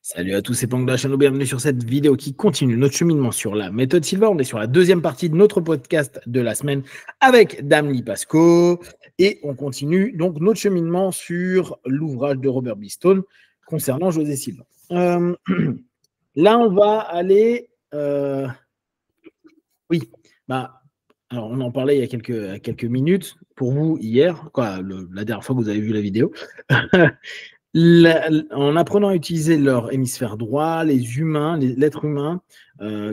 Salut à tous, c'est Pang de la chaîne, bienvenue sur cette vidéo qui continue notre cheminement sur la méthode Silva. On est sur la deuxième partie de notre podcast de la semaine avec Dame Lipasco et on continue donc notre cheminement sur l'ouvrage de Robert Beeston concernant José Silva. Là, on va aller... Oui, alors on en parlait il y a quelques minutes, pour vous hier, la dernière fois que vous avez vu la vidéo. En apprenant à utiliser leur hémisphère droit, l'être humain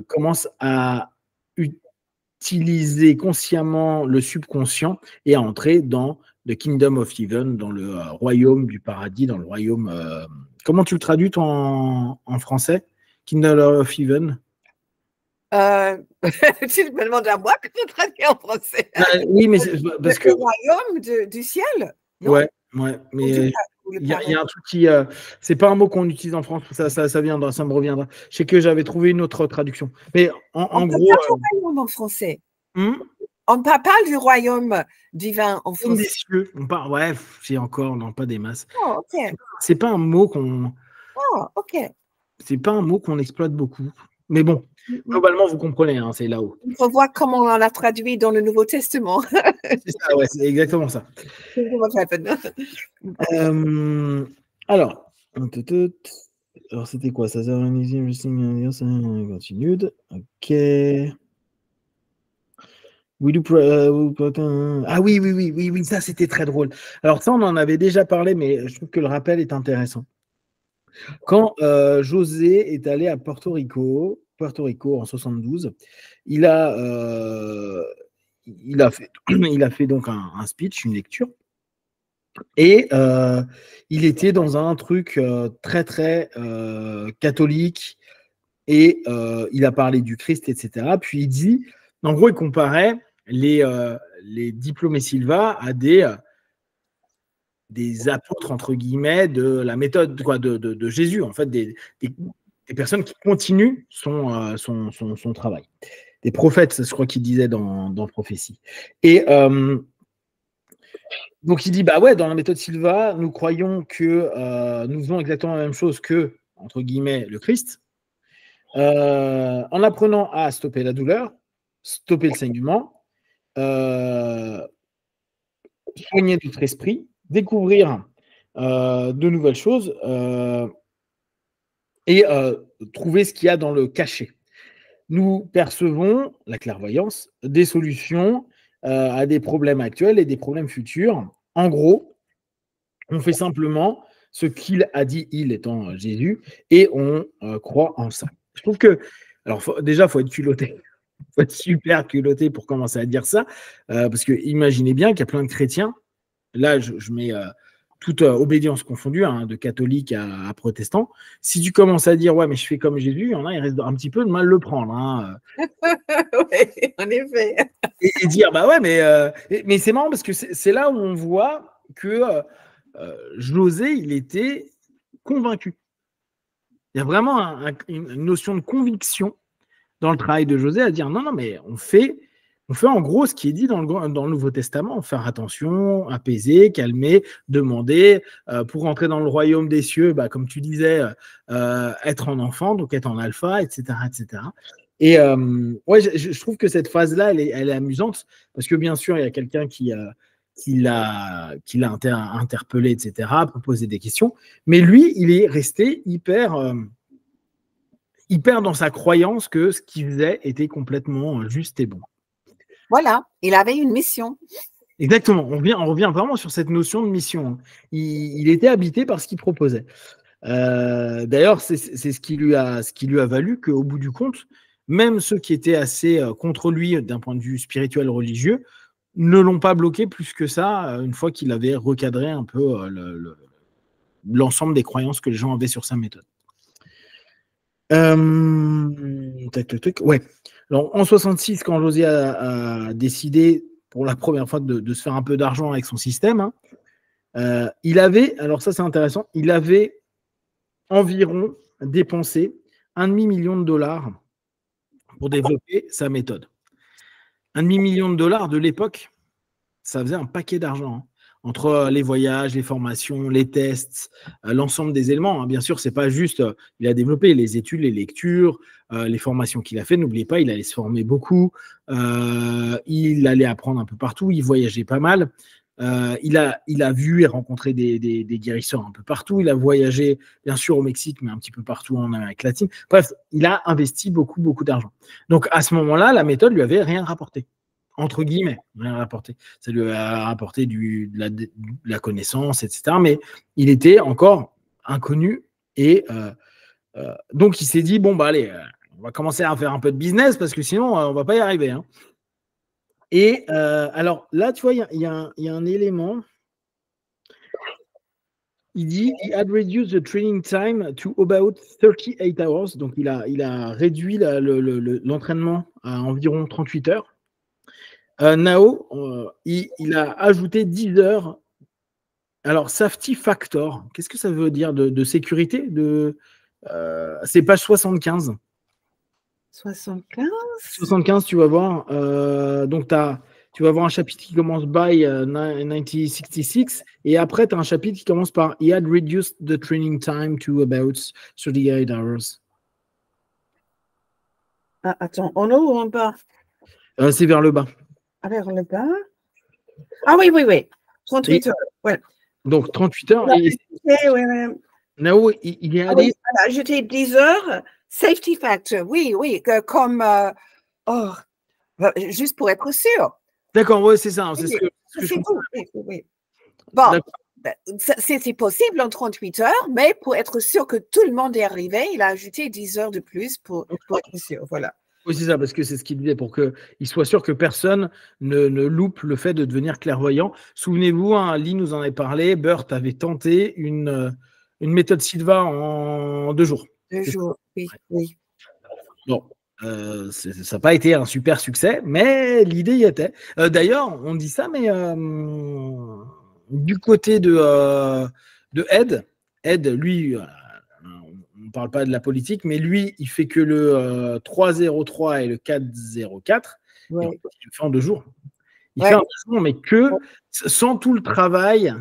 commence à utiliser consciemment le subconscient et à entrer dans the Kingdom of Heaven, dans le royaume du paradis, dans le royaume... comment tu le traduis en français? Kingdom of Heaven? Tu me demandes à moi comment traduire en français. Oui, mais parce que... Le royaume du ciel, non? Ouais, mais... Il y a un truc qui. C'est pas un mot qu'on utilise en France, ça viendra, ça me reviendra. Je sais que j'avais trouvé une autre traduction. Mais en gros. On parle du royaume en français. On parle du royaume divin en français. Des cieux. On parle, ouais, c'est encore, non, pas des masses. Oh, ok. C'est pas un mot qu'on. Oh, ok. C'est pas un mot qu'on exploite beaucoup. Mais bon, globalement, vous comprenez, hein, c'est là-haut. Il faut voir comment on l'a traduit dans le Nouveau Testament. C'est ça, ouais, c'est exactement ça. Alors, c'était quoi ça? Continued. Ok. Ah oui, ça c'était très drôle. Alors ça, on en avait déjà parlé, mais je trouve que le rappel est intéressant. Quand José est allé à Porto Rico en 72, il a fait donc un speech, une lecture, et il était dans un truc très très catholique, et il a parlé du Christ, etc. Puis il dit, en gros, il comparait les diplômés Silva à des apôtres, entre guillemets, de la méthode de Jésus, en fait, des personnes qui continuent son travail. Des prophètes, je crois qu'il disait dans Prophétie. Et donc il dit, bah ouais, dans la méthode Silva, nous croyons que nous faisons exactement la même chose que, entre guillemets, le Christ, en apprenant à stopper la douleur, stopper le saignement, soigner notre esprit, découvrir de nouvelles choses et trouver ce qu'il y a dans le cachet. Nous percevons, la clairvoyance, des solutions à des problèmes actuels et des problèmes futurs. En gros, on fait simplement ce qu'il a dit, il étant Jésus, et on croit en ça. Je trouve que, alors déjà, il faut être culotté. Il faut être super culotté pour commencer à dire ça, parce que imaginez bien qu'il y a plein de chrétiens, là je mets toute obédience confondue, hein, de catholique à protestant. Si tu commences à dire, ouais, mais je fais comme Jésus, il y en a, il reste un petit peu de mal le prendre. Hein. Oui, en effet. Et dire, bah ouais, mais c'est marrant parce que c'est là où on voit que José, il était convaincu. Il y a vraiment une notion de conviction dans le travail de José à dire, non, mais on fait en gros ce qui est dit dans le Nouveau Testament, faire attention, apaiser, calmer, demander, pour rentrer dans le royaume des cieux, bah, comme tu disais, être en enfant, donc être en alpha, etc. etc. Et ouais, je trouve que cette phase-là, elle est amusante, parce que bien sûr, il y a quelqu'un qui l'a interpellé, etc., proposé des questions, mais lui, il est resté hyper dans sa croyance que ce qu'il faisait était complètement juste et bon. Voilà, il avait une mission. Exactement, on revient vraiment sur cette notion de mission. Il était habité par ce qu'il proposait. D'ailleurs, c'est ce qui lui a valu qu'au bout du compte, même ceux qui étaient assez contre lui d'un point de vue spirituel religieux ne l'ont pas bloqué plus que ça, une fois qu'il avait recadré un peu l'ensemble des croyances que les gens avaient sur sa méthode. Ouais. Alors, en 66, quand José a décidé pour la première fois de se faire un peu d'argent avec son système, hein, il avait, alors ça c'est intéressant, il avait environ dépensé $500 000 pour développer sa méthode. $500 000 de l'époque, ça faisait un paquet d'argent. Hein. entre les voyages, les formations, les tests, l'ensemble des éléments. Hein. Bien sûr, c'est pas juste, il a développé les études, les lectures, les formations qu'il a fait. N'oubliez pas, il allait se former beaucoup, il allait apprendre un peu partout, il voyageait pas mal. Il a vu et rencontré des guérisseurs un peu partout. Il a voyagé, bien sûr, au Mexique, mais un petit peu partout en Amérique latine. Bref, il a investi beaucoup, beaucoup d'argent. Donc, à ce moment-là, la méthode lui avait rien rapporté. Entre guillemets, rien rapporté. Ça lui a rapporté de la connaissance, etc. Mais il était encore inconnu. Et donc, il s'est dit, bon, bah allez, on va commencer à faire un peu de business parce que sinon, on ne va pas y arriver. Hein. Et alors là, tu vois, il y a un élément. Il dit « He had reduced the training time to about 38 hours ». Donc, il a réduit l'entraînement à environ 38 heures. Now, il a ajouté 10 heures. Alors, safety factor, qu'est-ce que ça veut dire de sécurité c'est page 75. 75, tu vas voir. Donc, tu vas voir un chapitre qui commence by 1966 et après, tu as un chapitre qui commence par He had reduced the training time to about 38 hours. Ah, attends, en haut ou en bas? C'est vers le bas. Ah, vers le bas? Ah oui, 38 heures. Ouais. Donc, 38 heures. Oui. Now, il a ajouté 10 heures. Safety factor, oui, comme juste pour être sûr. D'accord, oui, c'est ça. C'est ce que je comprends. Oui. Bon, c'est possible en 38 heures, mais pour être sûr que tout le monde est arrivé, il a ajouté 10 heures de plus pour être sûr. Voilà. Oui, c'est ça, parce que c'est ce qu'il disait, pour qu'il soit sûr que personne ne loupe le fait de devenir clairvoyant. Souvenez-vous, hein, Lee nous en avait parlé, Burt avait tenté une méthode Silva en 2 jours. 2 jours, oui. Bon, ça n'a pas été un super succès, mais l'idée y était. D'ailleurs, on dit ça, mais du côté de Ed, lui, on ne parle pas de la politique, mais lui, il fait que le 303 et le 404. Ouais. Il le fait en 2 jours. Il fait en 2 jours, mais sans tout le travail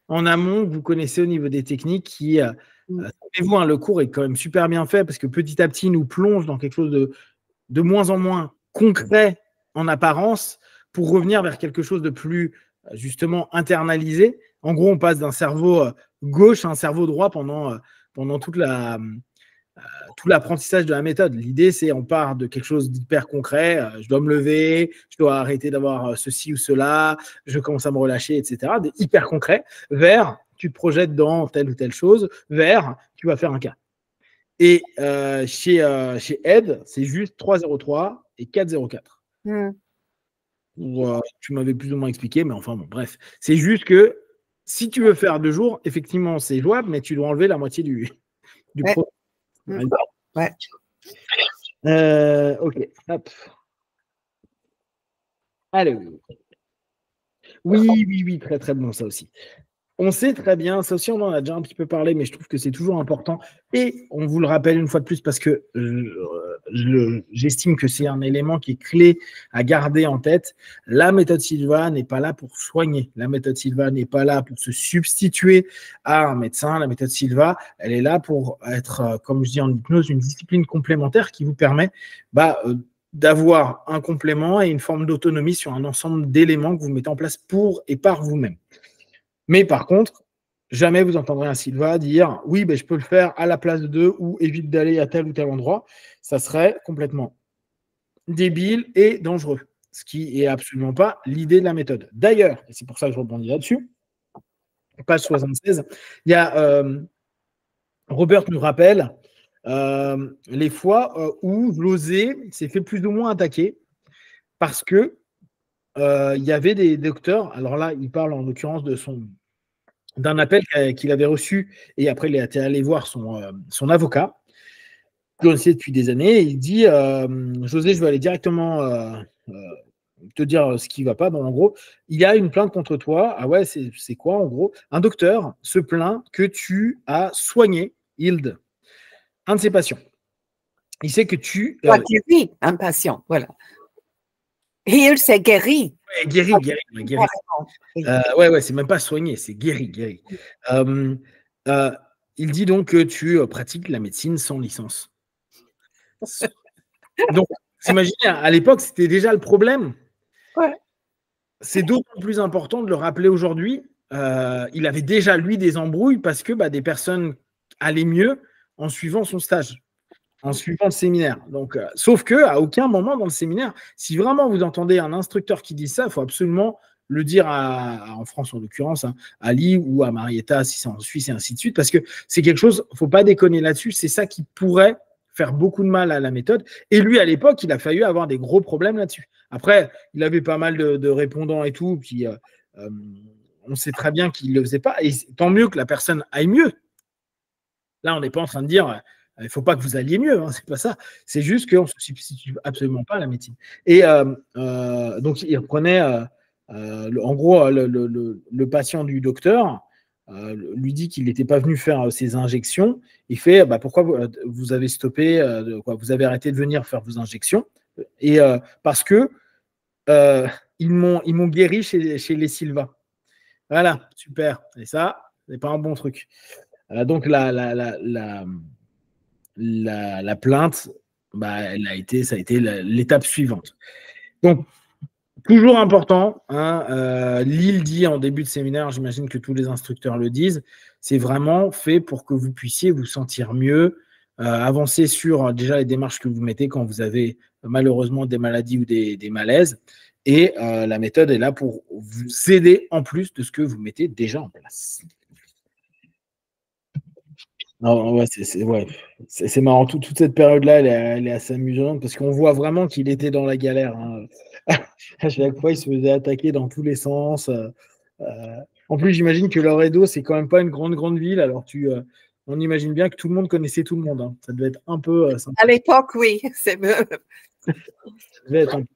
en amont que vous connaissez au niveau des techniques qui... Souvenez-vous, hein, le cours est quand même super bien fait parce que petit à petit, il nous plonge dans quelque chose de moins en moins concret en apparence pour revenir vers quelque chose de plus justement internalisé. En gros, on passe d'un cerveau gauche à un cerveau droit pendant tout l'apprentissage de la méthode. L'idée, c'est on part de quelque chose d'hyper concret. Je dois me lever, je dois arrêter d'avoir ceci ou cela, je commence à me relâcher, etc. Hyper concret vers tu te projettes dans telle ou telle chose, vers tu vas faire un cas. Et chez Ed, c'est juste 303 et 404. Tu m'avais plus ou moins expliqué, mais enfin bon, bref. C'est juste que si tu veux faire 2 jours, effectivement, c'est jouable, mais tu dois enlever la moitié du pro. Ouais. Ok, hop. Alors. Oui, très très bon ça aussi. On sait très bien, ça aussi on en a déjà un petit peu parlé, mais je trouve que c'est toujours important. Et on vous le rappelle une fois de plus parce que j'estime que c'est un élément qui est clé à garder en tête. La méthode Silva n'est pas là pour soigner. La méthode Silva n'est pas là pour se substituer à un médecin. La méthode Silva, elle est là pour être, comme je dis en hypnose, une discipline complémentaire qui vous permet d'avoir un complément et une forme d'autonomie sur un ensemble d'éléments que vous mettez en place pour et par vous-même. Mais par contre, jamais vous entendrez un Silva dire « Oui, je peux le faire à la place de ou évite d'aller à tel ou tel endroit ». Ça serait complètement débile et dangereux, ce qui n'est absolument pas l'idée de la méthode. D'ailleurs, et c'est pour ça que je rebondis là-dessus, page 76, il y a Robert nous rappelle les fois où José s'est fait plus ou moins attaquer parce que il y avait des docteurs, alors là, il parle en l'occurrence d'un appel qu'il avait reçu et après il est allé voir son avocat, que l'on sait depuis des années, et il dit José, je vais aller directement te dire ce qui ne va pas. Bon, en gros, il y a une plainte contre toi. Ah ouais, c'est quoi en gros? Un docteur se plaint que tu as soigné, healed, un de ses patients. Il sait que tu... guéri un patient, voilà. Heal, c'est guéri. Guéri. Ouais, c'est même pas soigné, c'est guéri. Il dit donc que tu pratiques la médecine sans licence. Donc, vous imaginez, à l'époque, c'était déjà le problème. Ouais. C'est d'autant plus important de le rappeler aujourd'hui. Il avait déjà, lui, des embrouilles parce que des personnes allaient mieux en suivant son stage, en suivant le séminaire. Donc, sauf qu'à aucun moment dans le séminaire, si vraiment vous entendez un instructeur qui dit ça, il faut absolument le dire en France en l'occurrence, à Ali ou à Marietta si c'est en Suisse et ainsi de suite, parce que c'est quelque chose, il ne faut pas déconner là-dessus, c'est ça qui pourrait faire beaucoup de mal à la méthode. Et lui, à l'époque, il a failli avoir des gros problèmes là-dessus. Après, il avait pas mal de répondants et tout, puis on sait très bien qu'il ne le faisait pas, et tant mieux que la personne aille mieux. Là, on n'est pas en train de dire il ne faut pas que vous alliez mieux, c'est pas ça. C'est juste qu'on ne se substitue absolument pas à la médecine. Et donc, il reprenait, en gros, le patient du docteur lui dit qu'il n'était pas venu faire ses injections. Il fait pourquoi vous avez stoppé, vous avez arrêté de venir faire vos injections? Et parce que ils m'ont guéri chez les Silva. Voilà, super. Et ça, c'est pas un bon truc. Donc la plainte, ça a été l'étape suivante. Donc, toujours important, Lille dit en début de séminaire, j'imagine que tous les instructeurs le disent, c'est vraiment fait pour que vous puissiez vous sentir mieux, avancer sur déjà les démarches que vous mettez quand vous avez malheureusement des maladies ou des malaises. Et la méthode est là pour vous aider en plus de ce que vous mettez déjà en place. C'est marrant. Toute cette période-là, elle est assez amusante parce qu'on voit vraiment qu'il était dans la galère. À chaque fois, il se faisait attaquer dans tous les sens. En plus, j'imagine que Laredo, c'est quand même pas une grande ville. Alors, on imagine bien que tout le monde connaissait tout le monde. Ça devait être un peu sympa. À l'époque, oui, c'est mieux. Ça devait être un peu...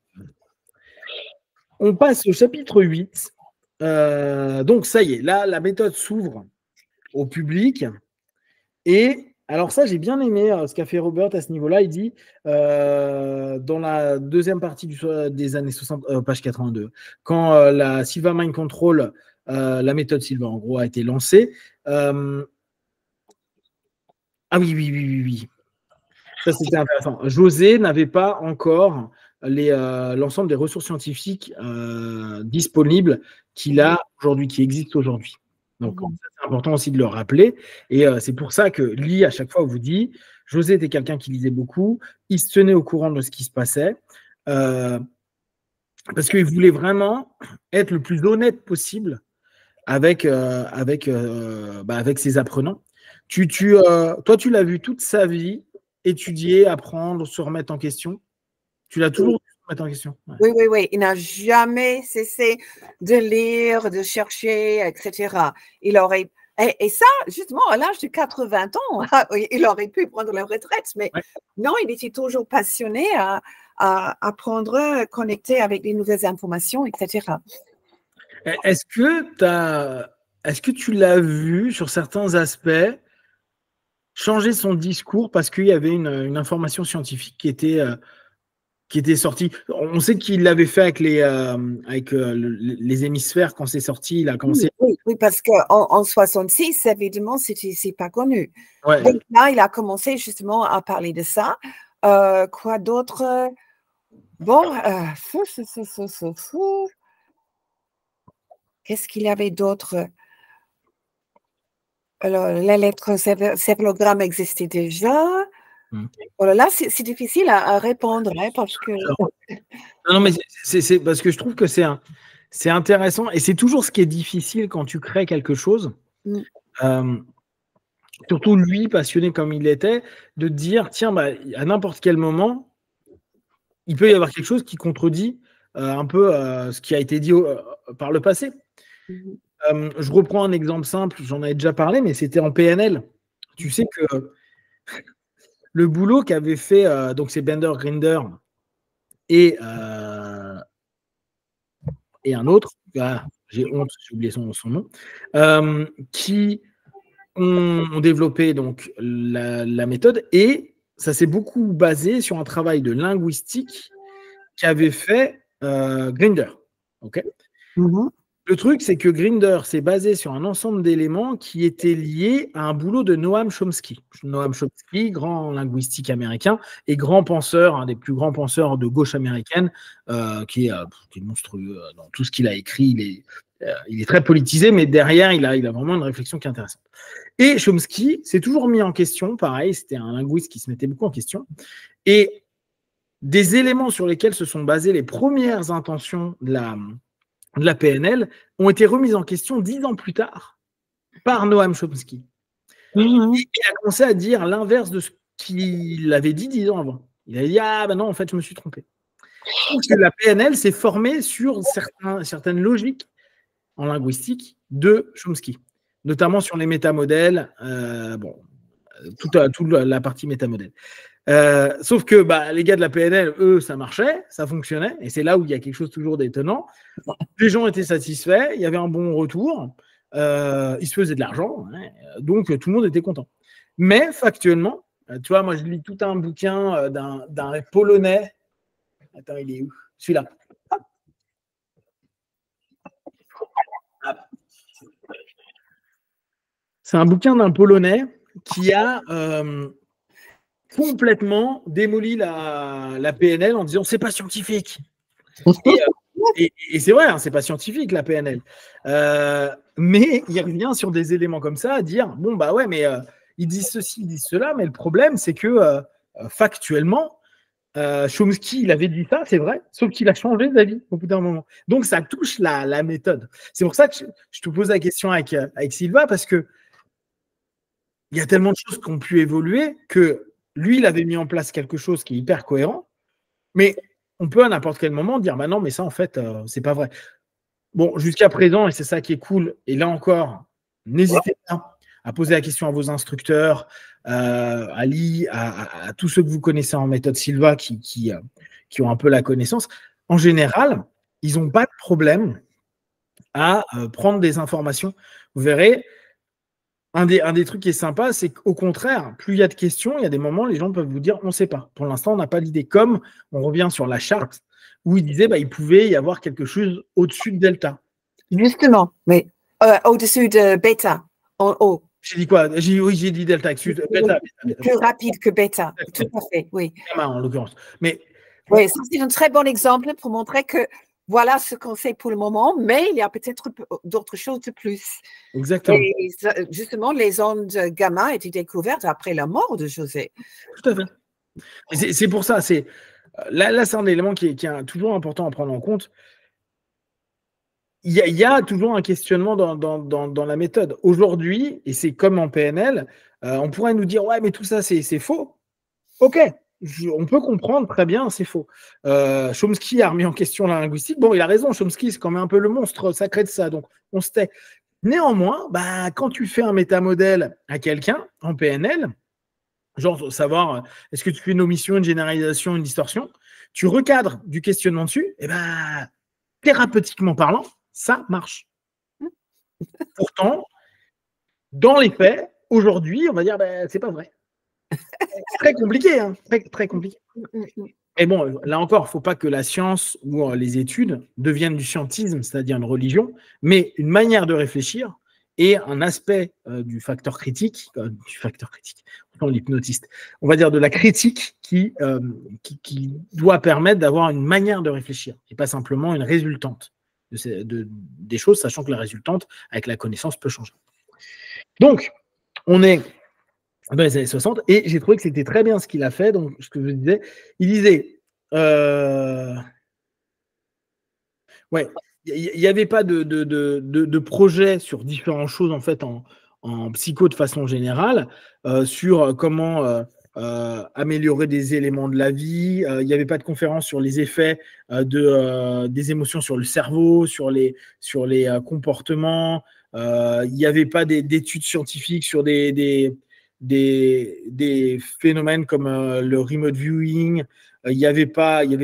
On passe au chapitre 8. Donc, ça y est, là, la méthode s'ouvre au public. Et alors ça, j'ai bien aimé ce qu'a fait Robert à ce niveau-là. Il dit, dans la deuxième partie des années 60, page 82, quand la Silva Mind Control, la méthode Silva, en gros, a été lancée. Ah oui. Ça, c'était intéressant. José n'avait pas encore l'ensemble des ressources scientifiques disponibles qu'il a aujourd'hui, qui existent aujourd'hui. Donc, c'est important aussi de le rappeler. Et c'est pour ça que Lee, à chaque fois, vous dit, José était quelqu'un qui lisait beaucoup, il se tenait au courant de ce qui se passait, parce qu'il voulait vraiment être le plus honnête possible avec ses apprenants. Toi, tu l'as vu toute sa vie, étudier, apprendre, se remettre en question. Tu l'as toujours se remettre en question. Ouais. Oui. Il n'a jamais cessé de lire, de chercher, etc. Et ça, justement, à l'âge de 80 ans, il aurait pu prendre la retraite, mais non, il était toujours passionné à apprendre, connecter avec les nouvelles informations, etc. Est-ce que tu l'as vu sur certains aspects changer son discours parce qu'il y avait une information scientifique qui était sortie? On sait qu'il l'avait fait avec les hémisphères quand c'est sorti. Il a commencé. Oui, parce qu'en 66, évidemment, c'est pas connu. Ouais. Donc là, il a commencé justement à parler de ça. Quoi d'autre? Bon, qu'est-ce qu'il y avait d'autre? Alors, l'électrocéphalogramme existait déjà. Là, c'est difficile à répondre parce que. Non, mais c'est parce que je trouve que c'est intéressant et c'est toujours ce qui est difficile quand tu crées quelque chose. Surtout lui, passionné comme il était, de dire tiens, à n'importe quel moment, il peut y avoir quelque chose qui contredit un peu ce qui a été dit par le passé. Je reprends un exemple simple, j'en avais déjà parlé, mais c'était en PNL. Tu sais que le boulot qu'avait fait, donc c'est Bender Grinder et un autre, j'ai honte, j'ai oublié son nom, qui ont développé donc la méthode, et ça s'est beaucoup basé sur un travail de linguistique qu'avait fait Grinder. Okay. Mhm. Le truc, c'est que Grinder s'est basé sur un ensemble d'éléments qui étaient liés à un boulot de Noam Chomsky. Noam Chomsky, grand linguistique américain et grand penseur, un des plus grands penseurs de gauche américaine, qui est monstrueux dans tout ce qu'il a écrit. Il est très politisé, mais derrière, il a vraiment une réflexion qui est intéressante. Et Chomsky s'est toujours mis en question, pareil, c'était un linguiste qui se mettait beaucoup en question. Et des éléments sur lesquels se sont basées les premières intentions de la PNL ont été remises en question 10 ans plus tard par Noam Chomsky. Mhm. Il a commencé à dire l'inverse de ce qu'il avait dit 10 ans avant. Il a dit « Ah, ben non, en fait, je me suis trompé. » Parce que la PNL s'est formée sur certaines logiques en linguistique de Chomsky, notamment sur les métamodèles, toute la partie métamodèle. Sauf que les gars de la PNL, eux, ça marchait, ça fonctionnait, et c'est là où il y a quelque chose toujours d'étonnant. Les gens étaient satisfaits, il y avait un bon retour, ils se faisaient de l'argent, hein, donc tout le monde était content. Mais factuellement, tu vois, moi je lis tout un bouquin d'un Polonais. Attends, il est où? Celui-là. C'est un bouquin d'un Polonais qui a complètement démoli la PNL en disant c'est pas scientifique. Et c'est vrai, hein, c'est pas scientifique la PNL. Mais il revient sur des éléments comme ça à dire bon, bah ouais, mais ils disent ceci, ils disent cela, mais le problème, c'est que factuellement, Chomsky, il avait dit ça, c'est vrai, sauf qu'il a changé d'avis au bout d'un moment. Donc ça touche la méthode. C'est pour ça que je te pose la question avec Sylvain, parce que il y a tellement de choses qui ont pu évoluer que lui, il avait mis en place quelque chose qui est hyper cohérent, mais on peut à n'importe quel moment dire bah non, mais ça, en fait, c'est pas vrai. Bon, jusqu'à présent, et c'est ça qui est cool, et là encore, n'hésitez pas à poser la question à vos instructeurs, à Lee, à tous ceux que vous connaissez en méthode Silva qui ont un peu la connaissance. En général, ils n'ont pas de problème à prendre des informations. Vous verrez, un des trucs qui est sympa, c'est qu'au contraire, plus il y a de questions, il y a des moments, les gens peuvent vous dire on ne sait pas. Pour l'instant, on n'a pas d'idée. Comme on revient sur la charte où il disait il pouvait y avoir quelque chose au-dessus de delta. Justement, mais au-dessus de bêta, en haut. J'ai dit quoi? J'ai dit delta. Bêta. Plus rapide que bêta. Tout à fait, oui. Gamma, en l'occurrence. Mais oui, c'est un très bon exemple pour montrer que voilà ce qu'on sait pour le moment, mais il y a peut-être d'autres choses de plus. Exactement. Et justement, les ondes gamma étaient découvertes après la mort de José. Tout à fait. C'est pour ça. Là, c'est un élément qui est toujours important à prendre en compte. Il y a toujours un questionnement dans la méthode. Aujourd'hui, et c'est comme en PNL, on pourrait nous dire ouais, mais tout ça, c'est faux. Ok. On peut comprendre très bien, c'est faux. Chomsky a remis en question la linguistique. Bon, il a raison, Chomsky, c'est quand même un peu le monstre sacré de ça, donc on se tait. Néanmoins, quand tu fais un métamodèle à quelqu'un en PNL, genre savoir est-ce que tu fais une omission, une généralisation, une distorsion, tu recadres du questionnement dessus, et thérapeutiquement parlant, ça marche. Pourtant, dans les faits, aujourd'hui, on va dire c'est pas vrai. C'est très compliqué, hein, très compliqué. Et bon, là encore, il ne faut pas que la science ou les études deviennent du scientisme, c'est-à-dire une religion, mais une manière de réfléchir et un aspect du facteur critique, pourtant l'hypnotiste, on va dire de la critique qui doit permettre d'avoir une manière de réfléchir et pas simplement une résultante des choses, sachant que la résultante, avec la connaissance, peut changer. Donc, on est dans les années 60, et j'ai trouvé que c'était très bien ce qu'il a fait. Donc, ce que je disais, il disait, ouais, il n'y avait pas de projet sur différentes choses en fait en psycho de façon générale, sur comment améliorer des éléments de la vie. Il n'y avait pas de conférence sur les effets des émotions sur le cerveau, sur les comportements. Il n'y avait pas d'études scientifiques sur des phénomènes comme le remote viewing. Il y avait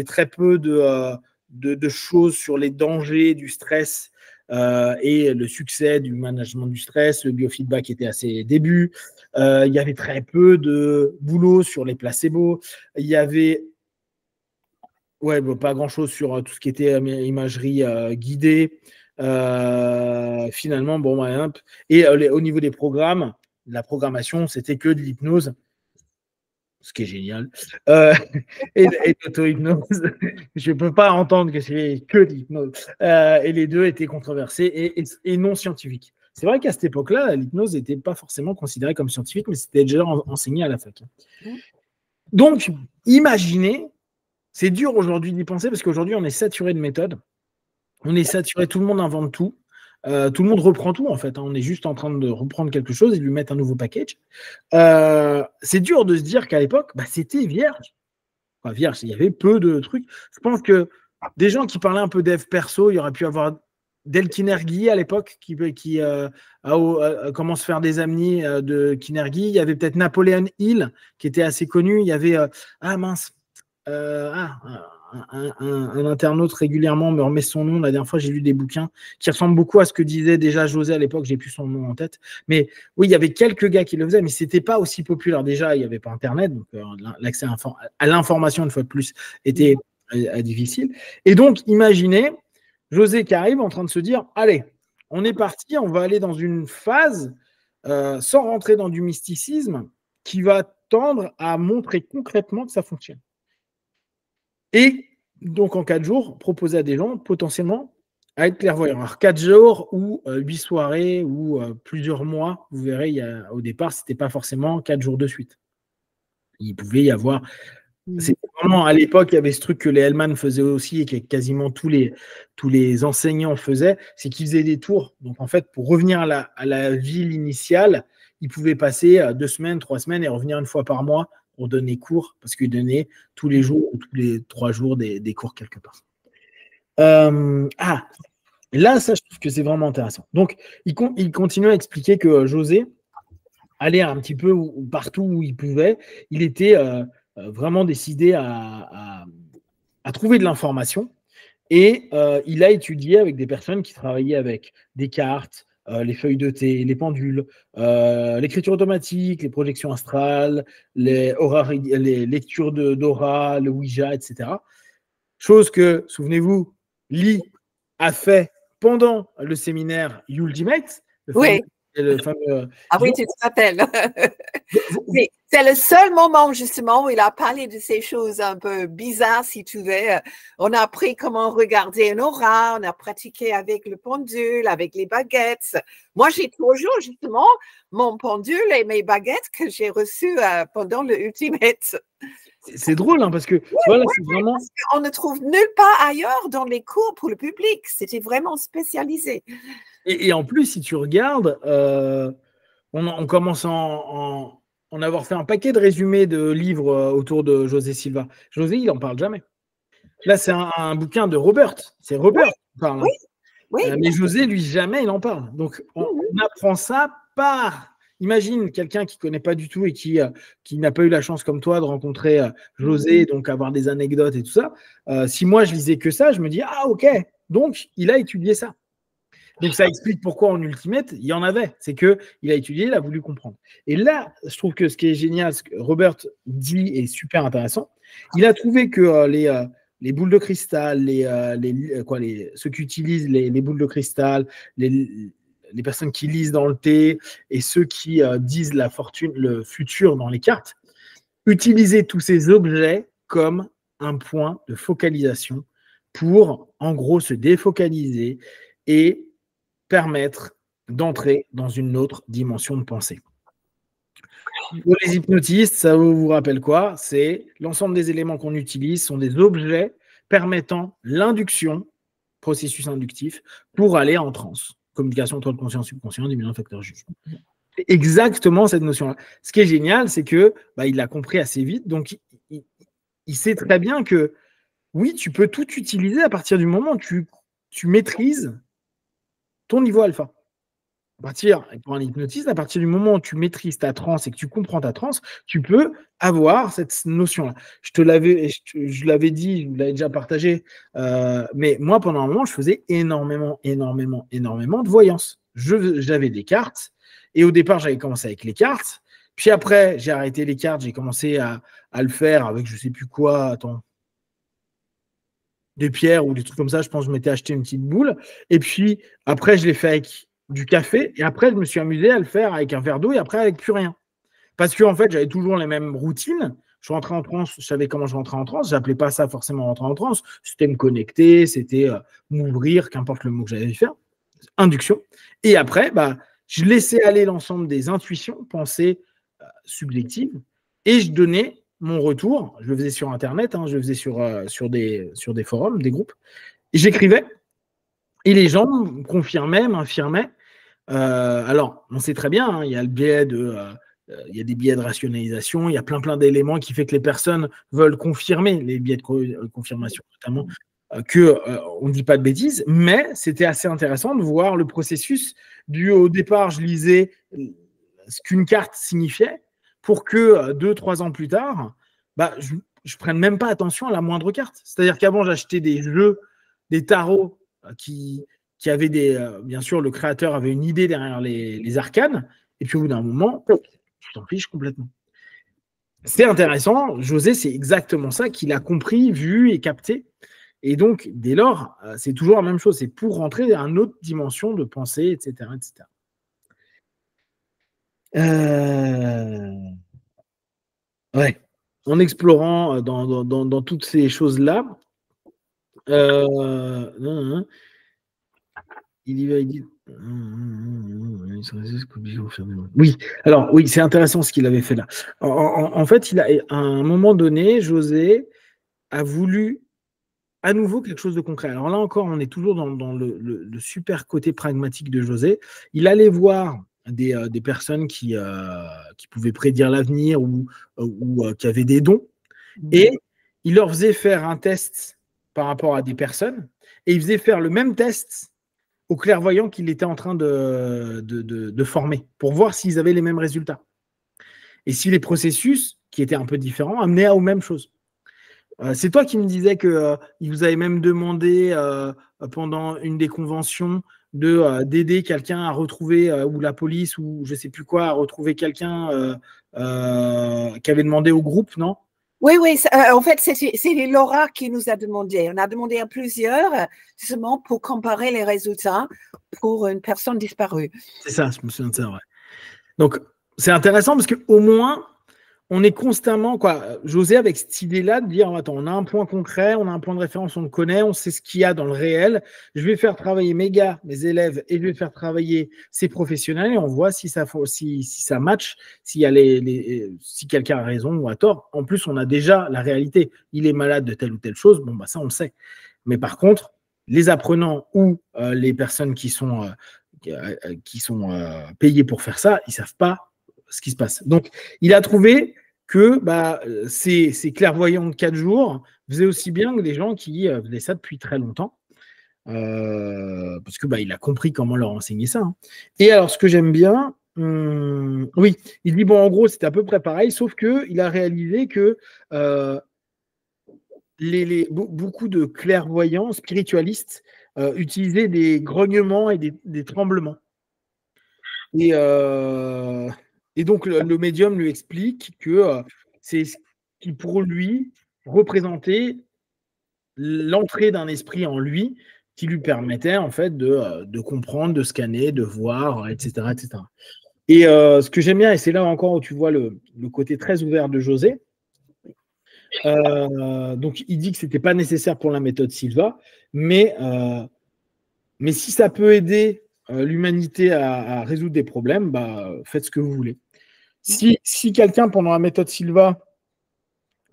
très peu de choses sur les dangers du stress et le succès du management du stress. Le biofeedback était à ses débuts. Il y avait très peu de boulot sur les placebos. Il y avait Ouais, bah, pas grand-chose sur tout ce qui était imagerie guidée. Finalement, bon, ouais, hop. Et au niveau des programmes, la programmation, c'était que de l'hypnose, ce qui est génial. Et l'auto-hypnose, je ne peux pas entendre que c'est que de l'hypnose. Et les deux étaient controversés et non scientifiques. C'est vrai qu'à cette époque-là, l'hypnose n'était pas forcément considérée comme scientifique, mais c'était déjà enseigné à la fac. Donc, imaginez, c'est dur aujourd'hui d'y penser parce qu'aujourd'hui, on est saturé de méthodes. On est saturé, tout le monde invente tout. Tout le monde reprend tout, en fait. On est juste en train de reprendre quelque chose et de lui mettre un nouveau package. C'est dur de se dire qu'à l'époque, c'était vierge. Enfin, vierge, il y avait peu de trucs. Je pense que des gens qui parlaient un peu dev perso, il y aurait pu avoir Dale Kinergy à l'époque qui commence à faire des amis de Kinergy. Il y avait peut-être Napoléon Hill qui était assez connu. Il y avait un internaute régulièrement me remet son nom. La dernière fois, j'ai lu des bouquins qui ressemblent beaucoup à ce que disait déjà José à l'époque. J'ai plus son nom en tête. Mais oui, il y avait quelques gars qui le faisaient, mais c'était pas aussi populaire. Déjà, il n'y avait pas Internet, donc l'accès à l'information, une fois de plus, était difficile. Et donc, imaginez José qui arrive en train de se dire, allez, on est parti, on va aller dans une phase, sans rentrer dans du mysticisme, qui va tendre à montrer concrètement que ça fonctionne. Et donc, en 4 jours, proposer à des gens potentiellement à être clairvoyants. Alors, 4 jours ou 8 soirées ou plusieurs mois, vous verrez, au départ, ce n'était pas forcément 4 jours de suite. Il pouvait y avoir. C'est vraiment à l'époque, il y avait ce truc que les Hellman faisaient aussi et que quasiment tous les enseignants faisaient, c'est qu'ils faisaient des tours. Donc, en fait, pour revenir à la ville initiale, ils pouvaient passer 2 semaines, 3 semaines et revenir une fois par mois pour donner cours, parce qu'ils donnaient tous les jours ou tous les 3 jours des cours quelque part. Là, ça, je trouve que c'est vraiment intéressant. Donc, il continue à expliquer que José allait un petit peu partout où il pouvait. Il était vraiment décidé à trouver de l'information et il a étudié avec des personnes qui travaillaient avec des cartes, les feuilles de thé, les pendules, l'écriture automatique, les projections astrales, les lectures d'aura, le Ouija, etc. Chose que, souvenez-vous, Lee a fait pendant le séminaire Ultimate. Le fameux ah oui, tu te rappelles. C'est le seul moment justement où il a parlé de ces choses un peu bizarres, si tu veux. On a appris comment regarder un aura, on a pratiqué avec le pendule, avec les baguettes. Moi, j'ai toujours justement mon pendule et mes baguettes que j'ai reçues pendant le Ultimate. C'est drôle, hein, parce que voilà, c'est vraiment. Parce qu'on ne trouve nulle part ailleurs dans les cours pour le public. C'était vraiment spécialisé. Et en plus, si tu regardes, on commence en avoir fait un paquet de résumés de livres autour de José Silva. José, il n'en parle jamais. Là, c'est un bouquin de Robert. C'est Robert qui parle. Oui. Mais José, lui, jamais il en parle. Donc, on apprend ça par. Imagine quelqu'un qui ne connaît pas du tout et qui n'a pas eu la chance comme toi de rencontrer José, donc avoir des anecdotes et tout ça. Si moi, je lisais que ça, je me dis, ah, ok, donc il a étudié ça. Donc, ça explique pourquoi en Ultimate, il y en avait. C'est qu'il a étudié, il a voulu comprendre. Et là, je trouve que ce qui est génial, ce que Robert dit est super intéressant. Il a trouvé que les boules de cristal, ceux qui utilisent les boules de cristal, les personnes qui lisent dans le thé et ceux qui disent la fortune, le futur dans les cartes, utiliser tous ces objets comme un point de focalisation pour, en gros, se défocaliser et permettre d'entrer dans une autre dimension de pensée. Pour les hypnotistes, ça vous rappelle quoi? C'est l'ensemble des éléments qu'on utilise sont des objets permettant l'induction, processus inductif, pour aller en transe. Communication entre le conscient et le subconscient, diminuant facteur jugement. C'est exactement cette notion-là. Ce qui est génial, c'est que il l'a compris assez vite, donc il sait très bien que oui, tu peux tout utiliser à partir du moment où tu maîtrises ton niveau alpha. Pour un hypnotiste, à partir du moment où tu maîtrises ta transe et que tu comprends ta transe, tu peux avoir cette notion-là. Je l'avais dit, je vous l'avais déjà partagé, mais moi, pendant un moment, je faisais énormément de voyance. J'avais des cartes, et au départ, j'avais commencé avec les cartes, puis après, j'ai arrêté les cartes, j'ai commencé à le faire avec je ne sais plus quoi, des pierres ou des trucs comme ça. Je pense que je m'étais acheté une petite boule. Et puis, après, je l'ai fait avec du café. Et après, je me suis amusé à le faire avec un verre d'eau et après avec plus rien. Parce que, en fait, j'avais toujours les mêmes routines. Je rentrais en transe, je savais comment je rentrais en transe. Je n'appelais pas ça forcément rentrer en transe. C'était me connecter, c'était m'ouvrir, qu'importe le mot que j'allais faire. Induction. Et après, je laissais aller l'ensemble des intuitions, pensées subjectives, et je donnais mon retour. Je le faisais sur Internet, je le faisais sur des forums, des groupes. Et j'écrivais, et les gens me confirmaient, m'infirmaient. Alors, on sait très bien, il y a le biais il y a des biais de rationalisation, il y a plein d'éléments qui fait que les personnes veulent confirmer les biais de confirmation, notamment qu'on ne dit pas de bêtises, mais c'était assez intéressant de voir le processus au départ, je lisais ce qu'une carte signifiait pour que 2-3 ans plus tard, je ne prenne même pas attention à la moindre carte. C'est-à-dire qu'avant, j'achetais des jeux, des tarots qui avaient bien sûr, le créateur avait une idée derrière les arcanes, et puis au bout d'un moment, tu t'en fiches complètement. C'est intéressant, José, c'est exactement ça qu'il a compris, vu et capté. Et donc, dès lors, c'est toujours la même chose. C'est pour rentrer dans une autre dimension de pensée, etc. etc. Ouais. En explorant dans toutes ces choses-là, il y va, il dit. Oui, alors oui, c'est intéressant ce qu'il avait fait là. En fait, à un moment donné, José a voulu à nouveau quelque chose de concret. Alors là encore, on est toujours dans le super côté pragmatique de José. Il allait voir des personnes qui pouvaient prédire l'avenir ou qui avaient des dons, et il leur faisait faire un test par rapport à des personnes, et il faisait faire le même test aux clairvoyants qu'il était en train de former, pour voir s'ils avaient les mêmes résultats. Et si les processus, qui étaient un peu différents, amenaient aux mêmes choses. C'est toi qui me disais qu'il vous avait même demandé pendant une des conventions d'aider quelqu'un à retrouver, ou la police, ou je ne sais plus quoi, à retrouver quelqu'un qui avait demandé au groupe, non? Oui, en fait, c'est Laura qui nous a demandé. On a demandé à plusieurs, justement, pour comparer les résultats pour une personne disparue. C'est ça, je me souviens de ça, ouais. Donc, c'est intéressant parce qu'au moins, on est constamment, José, avec cette idée-là de dire, attends, on a un point concret, on a un point de référence, on le connaît, on sait ce qu'il y a dans le réel. Je vais faire travailler mes gars, mes élèves, et je vais faire travailler ces professionnels, et on voit si ça match, si quelqu'un a raison ou a tort. En plus, on a déjà la réalité. Il est malade de telle ou telle chose, ça, on le sait. Mais par contre, les apprenants ou les personnes qui sont payées pour faire ça, ils ne savent pas ce qui se passe. Donc, il a trouvé que ces clairvoyants de 4 jours faisaient aussi bien que des gens qui faisaient ça depuis très longtemps, parce que il a compris comment leur enseigner ça. Hein. Et alors, ce que j'aime bien, oui, il dit, en gros, c'était à peu près pareil, sauf qu'il a réalisé que beaucoup de clairvoyants spiritualistes utilisaient des grognements et des tremblements. Et donc, le médium lui explique que c'est ce qui, pour lui, représentait l'entrée d'un esprit en lui qui lui permettait, en fait, de comprendre, de scanner, de voir, etc. etc. Et ce que j'aime bien, et c'est là encore où tu vois le côté très ouvert de José, donc il dit que ce n'était pas nécessaire pour la méthode Silva, mais si ça peut aider l'humanité à résoudre des problèmes, faites ce que vous voulez. Si quelqu'un, pendant la méthode Silva,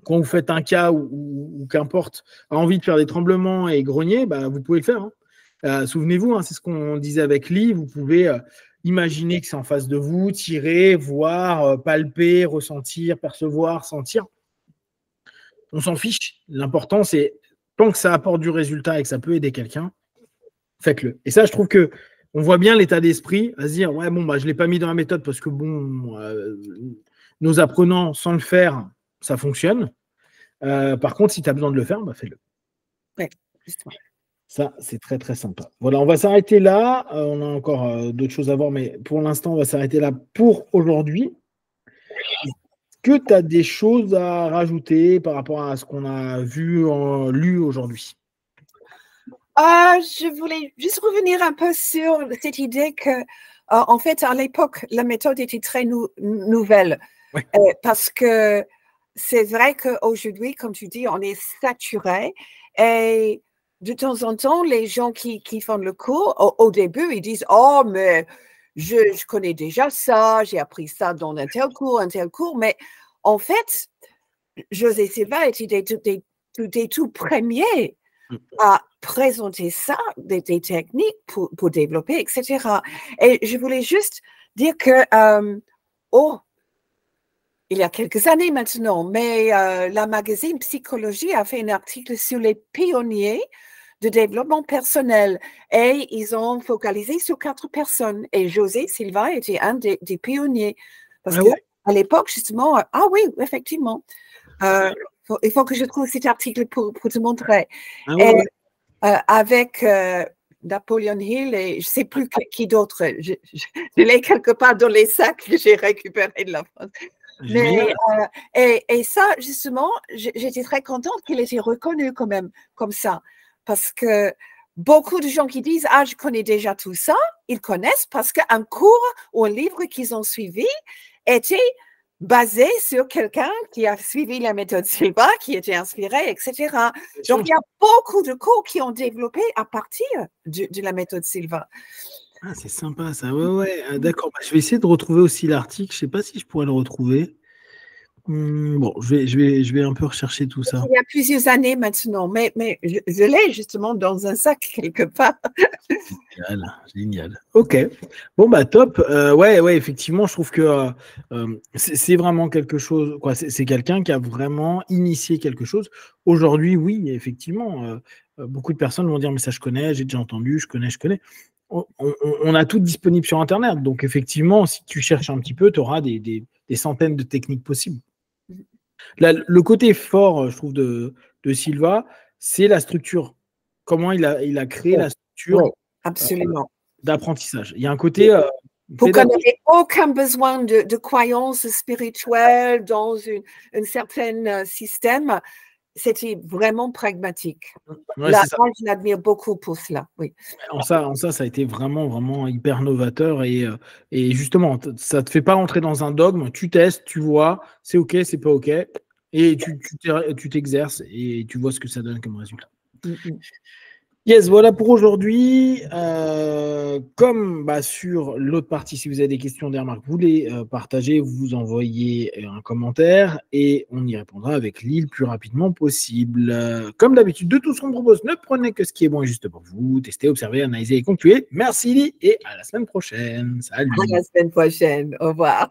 quand vous faites un cas ou qu'importe, a envie de faire des tremblements et grogner, vous pouvez le faire. Hein. Souvenez-vous, c'est ce qu'on disait avec Lee, vous pouvez imaginer que c'est en face de vous, tirer, voir, palper, ressentir, percevoir, sentir. On s'en fiche. L'important, c'est tant que ça apporte du résultat et que ça peut aider quelqu'un, faites-le. Et ça, je trouve que on voit bien l'état d'esprit à se dire, ouais, je ne l'ai pas mis dans la méthode parce que nos apprenants, sans le faire, ça fonctionne. Par contre, si tu as besoin de le faire, fais-le. Ouais, justement. Ça, c'est très, très sympa. Voilà, on va s'arrêter là. On a encore d'autres choses à voir, mais pour l'instant, on va s'arrêter là pour aujourd'hui. Est-ce que tu as des choses à rajouter par rapport à ce qu'on a vu, lu aujourd'hui? Je voulais juste revenir un peu sur cette idée que, en fait, à l'époque, la méthode était très nouvelle. Ouais. Parce que c'est vrai qu'aujourd'hui, comme tu dis, on est saturé. Et de temps en temps, les gens qui font le cours, au début, ils disent « Oh, mais je connais déjà ça, j'ai appris ça dans un tel cours. » Mais en fait, José Silva était des tout premiers à présenter ça, des techniques pour développer, etc. Et je voulais juste dire que, il y a quelques années maintenant, mais la magazine Psychologie a fait un article sur les pionniers de développement personnel et ils ont focalisé sur 4 personnes. Et José Silva était un des pionniers. Parce Ah que ouais? à l'époque, justement, ah oui, effectivement. Il faut que je trouve cet article pour te montrer. Ah ouais, ouais. Avec Napoleon Hill et je ne sais plus qui d'autre. Je l'ai quelque part dans les sacs que j'ai récupérés de la France. Mais, et ça, justement, j'étais très contente qu'il ait été reconnu quand même comme ça. Parce que beaucoup de gens qui disent « Ah, je connais déjà tout ça », ils connaissent parce qu'un cours ou un livre qu'ils ont suivi était basé sur quelqu'un qui a suivi la méthode Silva, qui était inspiré, etc. Donc, il y a beaucoup de cours qui ont développé à partir de la méthode Silva. Ah, c'est sympa ça, ouais. D'accord, je vais essayer de retrouver aussi l'article. Je ne sais pas si je pourrais le retrouver. Bon, je vais un peu rechercher tout ça. Il y a plusieurs années maintenant, mais je l'ai justement dans un sac quelque part. Génial. Ok. Bon, bah top. Ouais, effectivement, je trouve que c'est vraiment quelque chose, quoi. C'est quelqu'un qui a vraiment initié quelque chose. Aujourd'hui, oui, effectivement, beaucoup de personnes vont dire, mais ça, je connais, j'ai déjà entendu, je connais. On a tout disponible sur Internet. Donc, effectivement, si tu cherches un petit peu, tu auras des centaines de techniques possibles. Là, le côté fort, je trouve, de Silva, c'est la structure. Comment il a créé la structure absolument. d'apprentissage. Il y a un côté pour qu'on n'ait aucun besoin de croyances spirituelles dans un certain système. C'était vraiment pragmatique. Ouais, Là, moi, je l'admire beaucoup pour cela. Oui. En ça, ça a été vraiment hyper novateur et justement, ça ne te fait pas rentrer dans un dogme. Tu testes, tu vois, c'est OK, c'est pas OK, et tu t'exerces et tu vois ce que ça donne comme résultat. Yes, voilà pour aujourd'hui. Comme sur l'autre partie, si vous avez des questions, des remarques, vous les partagez, vous envoyez un commentaire et on y répondra avec Lille le plus rapidement possible. Comme d'habitude, de tout ce qu'on propose, ne prenez que ce qui est bon et juste pour vous. Testez, observez, analysez et concluez. Merci Lille et à la semaine prochaine. Salut. À la semaine prochaine. Au revoir.